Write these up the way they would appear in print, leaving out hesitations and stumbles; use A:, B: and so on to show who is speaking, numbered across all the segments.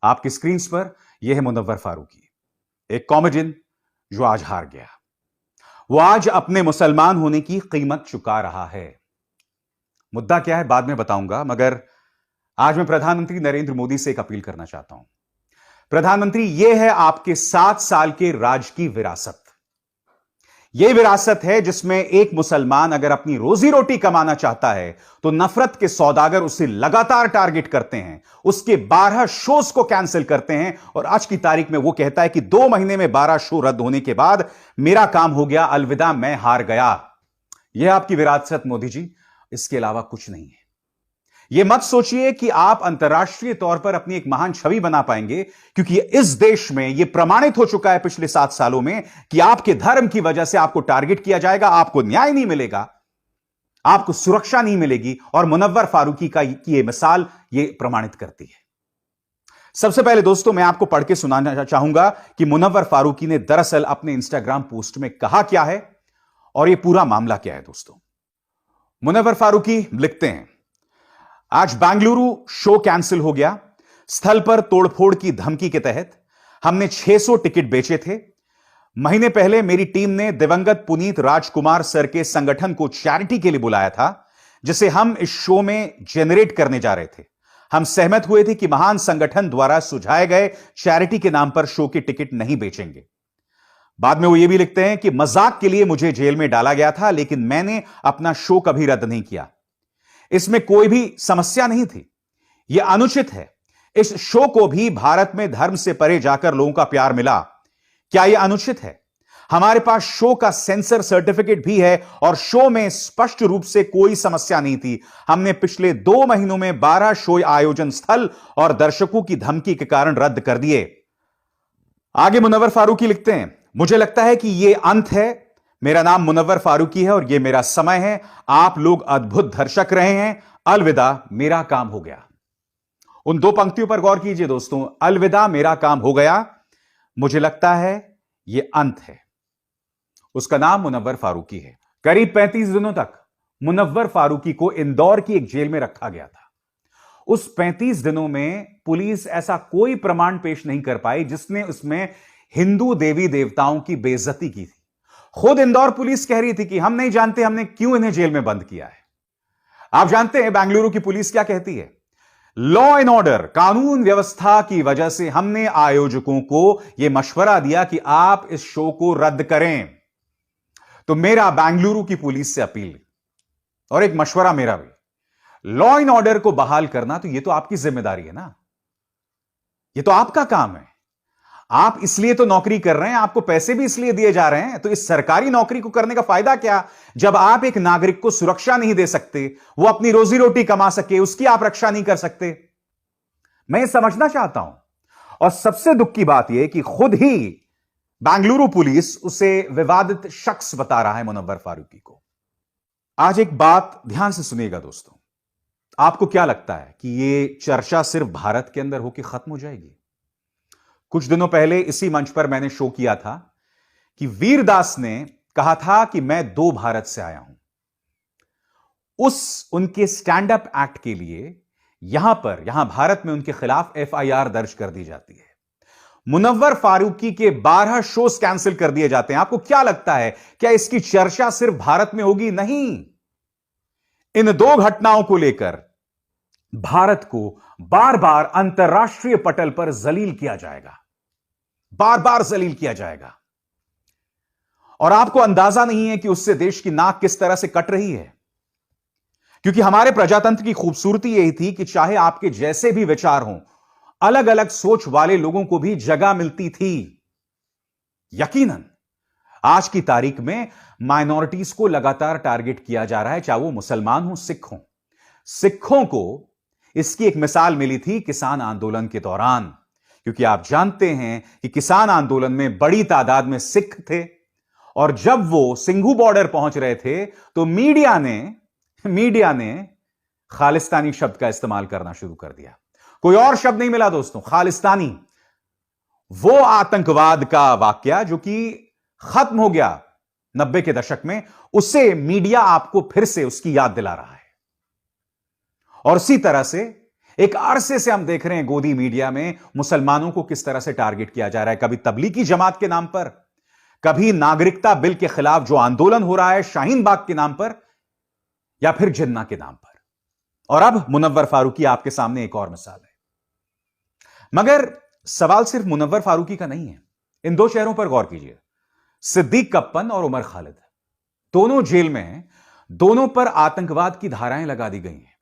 A: आपकी स्क्रीन पर यह है मुनव्वर फारूकी, एक कॉमेडियन जो आज हार गया। वो आज अपने मुसलमान होने की कीमत चुका रहा है। मुद्दा क्या है बाद में बताऊंगा, मगर आज मैं प्रधानमंत्री नरेंद्र मोदी से एक अपील करना चाहता हूं। प्रधानमंत्री, यह है आपके 7 साल के राज की विरासत। यह विरासत है जिसमें एक मुसलमान अगर अपनी रोजी रोटी कमाना चाहता है तो नफरत के सौदागर उसे लगातार टारगेट करते हैं, उसके 12 शोज को कैंसिल करते हैं और आज की तारीख में वो कहता है कि 2 महीने में 12 शो रद्द होने के बाद मेरा काम हो गया, अलविदा, मैं हार गया। यह आपकी विरासत मोदी जी, इसके अलावा कुछ नहीं है। यह मत सोचिए कि आप अंतर्राष्ट्रीय तौर पर अपनी एक महान छवि बना पाएंगे, क्योंकि इस देश में यह प्रमाणित हो चुका है पिछले 7 सालों में कि आपके धर्म की वजह से आपको टारगेट किया जाएगा, आपको न्याय नहीं मिलेगा, आपको सुरक्षा नहीं मिलेगी। और मुनव्वर फारूकी की यह मिसाल यह प्रमाणित करती है। सबसे पहले दोस्तों, मैं आपको पढ़ के सुनाना चाहूंगा कि मुनव्वर फारूकी ने दरअसल अपने इंस्टाग्राम पोस्ट में कहा क्या है और यह पूरा मामला क्या है। दोस्तों, मुनव्वर फारूकी लिखते हैं, आज बेंगलुरु शो कैंसिल हो गया। स्थल पर तोड़फोड़ की धमकी के तहत हमने 600 टिकट बेचे थे। महीने पहले मेरी टीम ने दिवंगत पुनीत राजकुमार सर के संगठन को चैरिटी के लिए बुलाया था, जिसे हम इस शो में जेनरेट करने जा रहे थे। हम सहमत हुए थे कि महान संगठन द्वारा सुझाए गए चैरिटी के नाम पर शो के टिकट नहीं बेचेंगे। बाद में वो ये भी लिखते हैं कि मजाक के लिए मुझे जेल में डाला गया था, लेकिन मैंने अपना शो कभी रद्द नहीं किया। इसमें कोई भी समस्या नहीं थी, यह अनुचित है। इस शो को भी भारत में धर्म से परे जाकर लोगों का प्यार मिला, क्या यह अनुचित है? हमारे पास शो का सेंसर सर्टिफिकेट भी है और शो में स्पष्ट रूप से कोई समस्या नहीं थी। हमने पिछले 2 महीनों में 12 शो आयोजन स्थल और दर्शकों की धमकी के कारण रद्द कर दिए। आगे मुनव्वर फारूकी लिखते हैं, मुझे लगता है कि यह अंत है। मेरा नाम मुनव्वर फारूकी है और यह मेरा समय है। आप लोग अद्भुत दर्शक रहे हैं। अलविदा, मेरा काम हो गया। उन 2 पंक्तियों पर गौर कीजिए दोस्तों, अलविदा, मेरा काम हो गया। मुझे लगता है यह अंत है। उसका नाम मुनव्वर फारूकी है। करीब 35 दिनों तक मुनव्वर फारूकी को इंदौर की एक जेल में रखा गया था। उस 35 दिनों में पुलिस ऐसा कोई प्रमाण पेश नहीं कर पाई जिसने उसमें हिंदू देवी देवताओं की बेइज्जती की थी। खुद इंदौर पुलिस कह रही थी कि हम नहीं जानते हमने क्यों इन्हें जेल में बंद किया है। आप जानते हैं बेंगलुरु की पुलिस क्या कहती है? लॉ एंड ऑर्डर, कानून व्यवस्था की वजह से हमने आयोजकों को यह मशवरा दिया कि आप इस शो को रद्द करें। तो मेरा बेंगलुरु की पुलिस से अपील और एक मशवरा मेरा भी, लॉ एंड ऑर्डर को बहाल करना तो यह तो आपकी जिम्मेदारी है ना, यह तो आपका काम है। आप इसलिए तो नौकरी कर रहे हैं, आपको पैसे भी इसलिए दिए जा रहे हैं। तो इस सरकारी नौकरी को करने का फायदा क्या, जब आप एक नागरिक को सुरक्षा नहीं दे सकते, वो अपनी रोजी रोटी कमा सके, उसकी आप रक्षा नहीं कर सकते। मैं समझना चाहता हूं। और सबसे दुख की बात यह कि खुद ही बेंगलुरु पुलिस उसे विवादित शख्स बता रहा है, मुनव्वर फारूकी को। आज एक बात ध्यान से सुनिएगा दोस्तों, आपको क्या लगता है कि यह चर्चा सिर्फ भारत के अंदर होकर खत्म हो जाएगी? कुछ दिनों पहले इसी मंच पर मैंने शो किया था कि वीरदास ने कहा था कि मैं 2 भारत से आया हूं। उस उनके स्टैंड अप एक्ट के लिए यहां भारत में उनके खिलाफ FIR दर्ज कर दी जाती है। मुनव्वर फारूकी के 12 शोज कैंसिल कर दिए जाते हैं। आपको क्या लगता है, क्या इसकी चर्चा सिर्फ भारत में होगी? नहीं। इन 2 घटनाओं को लेकर भारत को बार बार अंतर्राष्ट्रीय पटल पर जलील किया जाएगा, बार बार जलील किया जाएगा। और आपको अंदाजा नहीं है कि उससे देश की नाक किस तरह से कट रही है, क्योंकि हमारे प्रजातंत्र की खूबसूरती यही थी कि चाहे आपके जैसे भी विचार हों, अलग अलग सोच वाले लोगों को भी जगह मिलती थी। यकीनन आज की तारीख में माइनॉरिटीज को लगातार टारगेट किया जा रहा है, चाहे वो मुसलमान हो, सिख हो। सिखों को इसकी एक मिसाल मिली थी किसान आंदोलन के दौरान, क्योंकि आप जानते हैं कि किसान आंदोलन में बड़ी तादाद में सिख थे और जब वो सिंघू बॉर्डर पहुंच रहे थे तो मीडिया ने खालिस्तानी शब्द का इस्तेमाल करना शुरू कर दिया। कोई और शब्द नहीं मिला दोस्तों, खालिस्तानी। वो आतंकवाद का वाकया जो कि खत्म हो गया 90 के दशक में, उससे मीडिया आपको फिर से उसकी याद दिला रहा है। और इसी तरह से एक अरसे से हम देख रहे हैं गोदी मीडिया में मुसलमानों को किस तरह से टारगेट किया जा रहा है, कभी तबलीगी जमात के नाम पर, कभी नागरिकता बिल के खिलाफ जो आंदोलन हो रहा है शाहीन बाग के नाम पर, या फिर जिन्ना के नाम पर। और अब मुनव्वर फारूकी आपके सामने एक और मिसाल है। मगर सवाल सिर्फ मुनव्वर फारूकी का नहीं है। इन दो चेहरों पर गौर कीजिए, सिद्दीक कप्पन और उमर खालिद, दोनों जेल में हैं, दोनों पर आतंकवाद की धाराएं लगा दी गई हैं।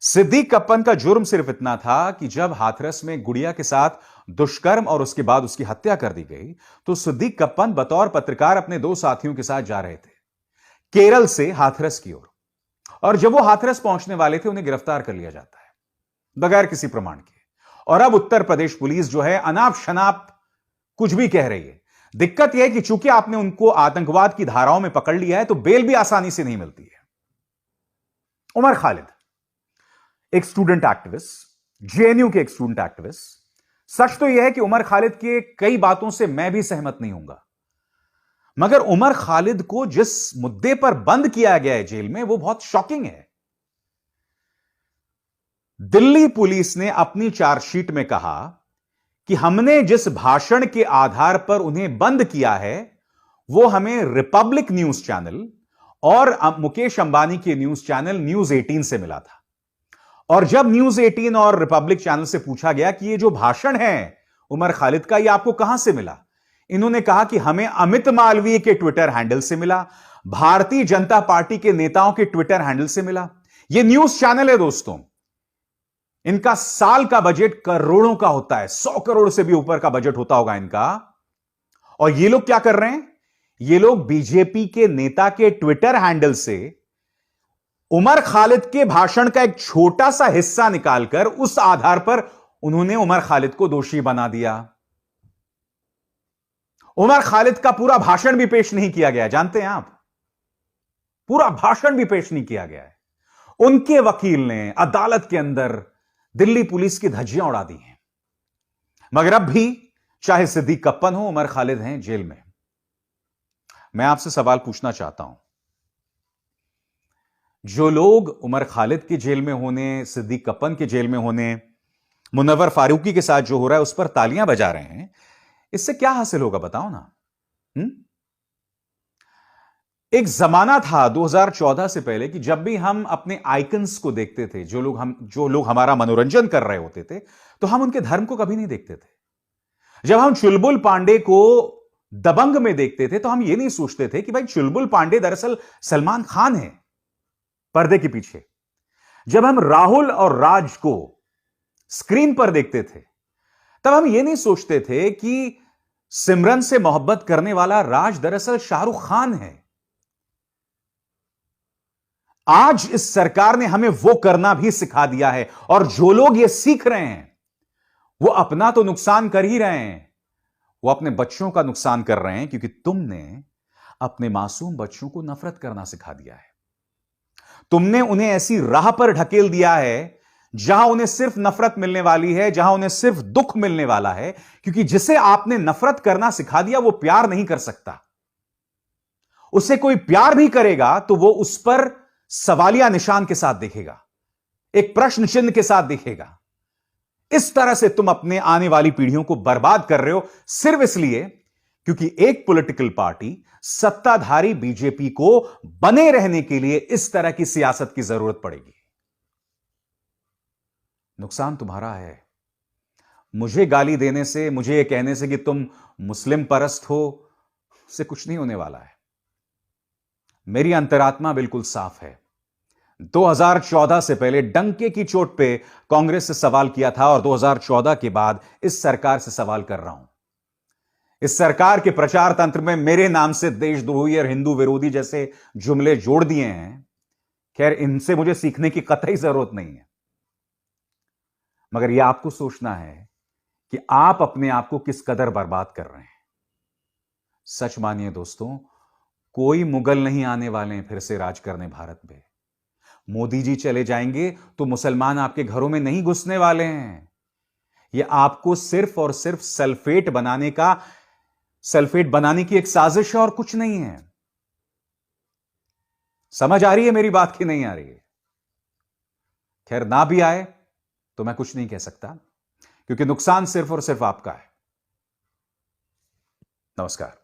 A: सिद्दीक कप्पन का जुर्म सिर्फ इतना था कि जब हाथरस में गुड़िया के साथ दुष्कर्म और उसके बाद उसकी हत्या कर दी गई, तो सिद्दीक कप्पन बतौर पत्रकार अपने दो साथियों के साथ जा रहे थे केरल से हाथरस की ओर, और जब वो हाथरस पहुंचने वाले थे उन्हें गिरफ्तार कर लिया जाता है बगैर किसी प्रमाण के। और अब उत्तर प्रदेश पुलिस जो है अनाप शनाप कुछ भी कह रही है। दिक्कत यह है कि चूंकि आपने उनको आतंकवाद की धाराओं में पकड़ लिया है, तो बेल भी आसानी से नहीं मिलती है। उमर खालिद एक स्टूडेंट एक्टिविस्ट, जेएनयू के एक स्टूडेंट एक्टिविस्ट। सच तो यह है कि उमर खालिद के कई बातों से मैं भी सहमत नहीं हूंगा, मगर उमर खालिद को जिस मुद्दे पर बंद किया गया है जेल में, वो बहुत शॉकिंग है। दिल्ली पुलिस ने अपनी चार्जशीट में कहा कि हमने जिस भाषण के आधार पर उन्हें बंद किया है, वो हमें रिपब्लिक न्यूज चैनल और मुकेश अंबानी के न्यूज चैनल न्यूज 18 से मिला था। और जब न्यूज 18 और रिपब्लिक चैनल से पूछा गया कि ये जो भाषण है उमर खालिद का, ये आपको कहां से मिला, इन्होंने कहा कि हमें अमित मालवीय के ट्विटर हैंडल से मिला, भारतीय जनता पार्टी के नेताओं के ट्विटर हैंडल से मिला। ये न्यूज चैनल है दोस्तों, इनका साल का बजट करोड़ों का होता है, 100 करोड़ से भी ऊपर का बजट होता होगा इनका। और ये लोग क्या कर रहे हैं, ये लोग बीजेपी के नेता के ट्विटर हैंडल से उमर खालिद के भाषण का एक छोटा सा हिस्सा निकालकर उस आधार पर उन्होंने उमर खालिद को दोषी बना दिया। उमर खालिद का पूरा भाषण भी पेश नहीं किया गया, जानते हैं आप, पूरा भाषण भी पेश नहीं किया गया है। उनके वकील ने अदालत के अंदर दिल्ली पुलिस की धज्जियां उड़ा दी हैं। मगर अब भी चाहे सिद्दीक कप्पन हो, उमर खालिद हैं जेल में। मैं आपसे सवाल पूछना चाहता हूं, जो लोग उमर खालिद के जेल में होने, सिद्दीक कप्पन के जेल में होने, मुनव्वर फारूकी के साथ जो हो रहा है उस पर तालियां बजा रहे हैं, इससे क्या हासिल होगा बताओ ना। एक जमाना था 2014 से पहले कि जब भी हम अपने आइकन्स को देखते थे, जो लोग हमारा मनोरंजन कर रहे होते थे, तो हम उनके धर्म को कभी नहीं देखते थे। जब हम चुलबुल पांडे को दबंग में देखते थे, तो हम ये नहीं सोचते थे कि भाई चुलबुल पांडे दरअसल सलमान खान है पर्दे के पीछे। जब हम राहुल और राज को स्क्रीन पर देखते थे, तब हम ये नहीं सोचते थे कि सिमरन से मोहब्बत करने वाला राज दरअसल शाहरुख खान है। आज इस सरकार ने हमें वो करना भी सिखा दिया है, और जो लोग ये सीख रहे हैं वो अपना तो नुकसान कर ही रहे हैं, वो अपने बच्चों का नुकसान कर रहे हैं, क्योंकि तुमने अपने मासूम बच्चों को नफरत करना सिखा दिया है। तुमने उन्हें ऐसी राह पर ढकेल दिया है जहां उन्हें सिर्फ नफरत मिलने वाली है, जहां उन्हें सिर्फ दुख मिलने वाला है, क्योंकि जिसे आपने नफरत करना सिखा दिया वो प्यार नहीं कर सकता। उसे कोई प्यार भी करेगा तो वो उस पर सवालिया निशान के साथ देखेगा, एक प्रश्न चिन्ह के साथ देखेगा। इस तरह से तुम अपने आने वाली पीढ़ियों को बर्बाद कर रहे हो, सिर्फ इसलिए क्योंकि एक पॉलिटिकल पार्टी सत्ताधारी बीजेपी को बने रहने के लिए इस तरह की सियासत की जरूरत पड़ेगी। नुकसान तुम्हारा है। मुझे गाली देने से, मुझे यह कहने से कि तुम मुस्लिम परस्त हो, से कुछ नहीं होने वाला है। मेरी अंतरात्मा बिल्कुल साफ है। 2014 से पहले डंके की चोट पे कांग्रेस से सवाल किया था, और 2014 के बाद इस सरकार से सवाल कर रहा हूं। इस सरकार के प्रचार तंत्र में मेरे नाम से देशद्रोही और हिंदू विरोधी जैसे जुमले जोड़ दिए हैं। खैर, इनसे मुझे सीखने की कतई जरूरत नहीं है, मगर यह आपको सोचना है कि आप अपने आप को किस कदर बर्बाद कर रहे हैं। सच मानिए दोस्तों, कोई मुगल नहीं आने वाले हैं फिर से राज करने भारत में। मोदी जी चले जाएंगे तो मुसलमान आपके घरों में नहीं घुसने वाले हैं। यह आपको सिर्फ और सिर्फ सल्फेट बनाने की एक साजिश है, और कुछ नहीं है। समझ आ रही है मेरी बात की नहीं आ रही है? खैर, ना भी आए तो मैं कुछ नहीं कह सकता, क्योंकि नुकसान सिर्फ और सिर्फ आपका है। नमस्कार।